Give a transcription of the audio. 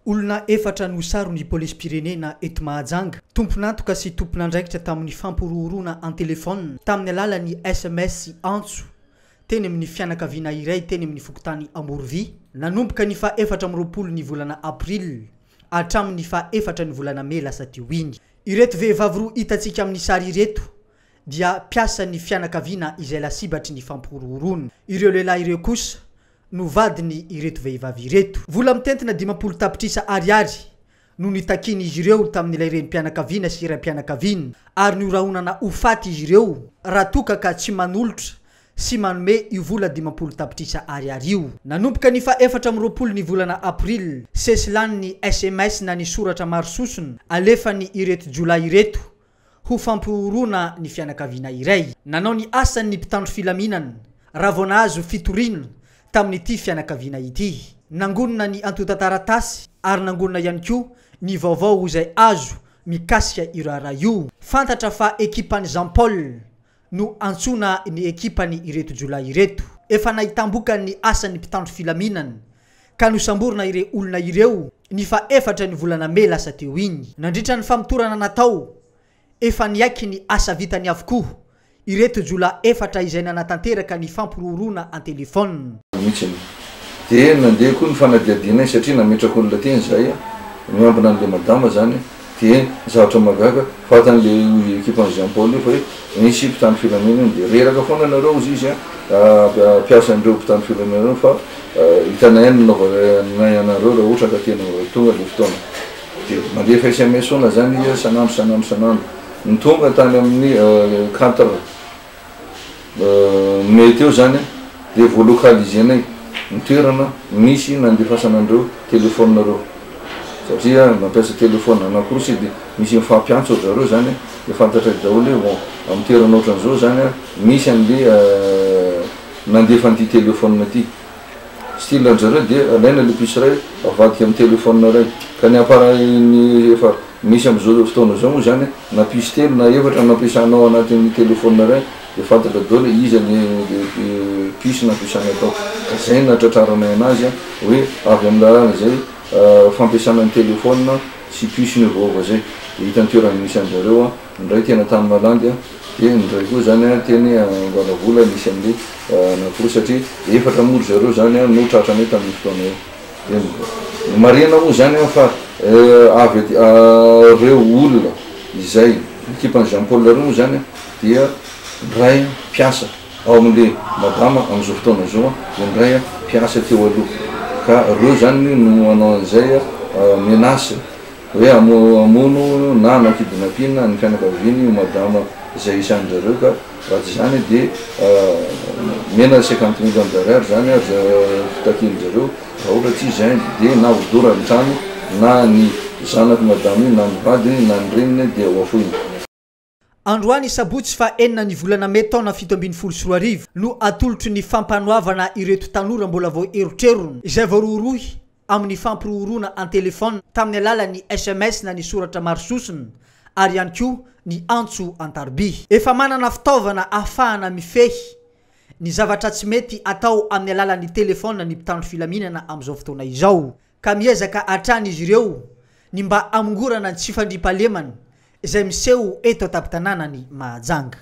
Olona efatra no sarony police pirenena eto Mahajanga. Tompon'antoka sy tompon'andraikitra tamin'ny fampirorona en téléphone tamin'ny alalan'ny SMS sy antso teny amin'ny fianakaviana iray teny amin'ny fokontany Amborovia. Nanomboka ny faha-efatra amby roapolo ny volana April hatramin'ny faha-efatra ny volana May lasa teo iny. Ireto vehivavy roa hitantsika amin'ny sary ireto dia piasa ny fianakaviana izay lasibatry ny fampirorona. Ireo lehilahy ireo kosa no vadiny ireto vehivavy ireto. Vola mitentina 50 tapitrisa ariary no nitakiny izy ireo tamin'ilay renim-pianakaviana sy iram-pianakaviana ary niorahonana ho faty izy ireo raha toka ka tsy manolotra sy manome io vola 50 tapitrisa ariary io. Nanomboka ny faha-efatra amby roapolo ny volana April sesilany ny SMS na ny soratra maro sosona alefany ireto jolay ireto ho fampirorona ny fianakaviana iray. Nanao ny asan'ny mpitandro filaminana raha vao nahazo fitoriana tamin'ity fianakaviana ity. Nangonina ny antota-taratasy ary nangonina ihany koa ny vaovao izay azo mikasika io raha io. Fantatra fa ekipany Jean Paul no antsona ny ekipany ireto jolay ireto. Efa nahitamboka ny asan'ny mpitandro filaminana ka nosamborina ireo olona ireo ny faha-efatra ny volana May lasa teo iny. Nandritra ny famitorana natao efa niaiky ny asa vitany avokoa ireto jola efatra izay nanatanteraka ny fampirorona en téléphone. Dia nandeha koa ny fanadiadiana satria nametraka olona teny zay miambina an'le madama zany dia zavatra magaga fatan'le ekipan'ny Jean Paul fa hoe misy mpitandro filaminana dia reraka foana nareo izy piasan'ireo mpitandro filaminana fa hitanay nanaovanay anareo raha ohatra ka tena tonga le fotoana. Dia mandefa SMS ona zany sanandro ny tonga tany amin'ny 4 May teo zany dia voalokalizenay ny toerana misy nandefasanandreo telefonareo satria mampiasa telefona anankiroa sy dia misy mifampiantso zareo zany dia fantatra daholo hoe amin'ny toerana ohatran'izao zany misy an'le nandefa an'ity telefona ity style an'zareo dia alaina le piso ray avadika amin'ny telefona ray ka ny appareil efa misy amin'izao fotoana zao moa zany na piso telo na efatra nampiasanao anatin'ny telefona ray dia fantatra daholo izy le piso nampiasana atao. Zay natratraranay anazy hoe avy amin'ny lalàna zay fampiasana ny telefona sy piso ny vaova zay. Dia hitany toerana misy an'zareo ndray tena tany malandy dia ndray koa zany teny Angalavola misy amin'le anankiroa satria efatra moro zareo zany no tratranay tamin'ny fotoana eo. Dia marina moa zany fa avy reo olona izay ekipan'ny Jean Paul reo moa zany dia ndray piasa ao amin'le madama amin'izao fotoana zao dia ndray piasa teo aloha ka reo zany no manao an'izay menasy hoe amono na anakidinapina ny fianakaviany madama izay isan'zareo ka raha tsy zany dia mena 50 millions d'ariary zany fitakin'zareo raha ohatra tsy zany dia na vodora ny trano na ny zanaky madama iny na ny vadiny na ny reniny dia hoafoiny. Androany sabotsy fa enina ny volana May taona 1724 no atolotry ny fampanoavana ireto tanora mbola vao erotrerona izay voarorohy amin'ny fampirorona en téléphone tamin'ny alalan'ny SMS na ny soratra maro sosona ary ihany koa ny antso antarby. Efa manana fitaovana ahafahana mifehy ny zavatra tsy mety atao amin'ny alalan'ny telefona ny mpitandro filaminana amin'izao fotoana izao ka miezaka hatrany izy ireo ny mba amongorana ny tsy fandriampahalemana izay miseho eto an-tampon-tanànany Mahajanga.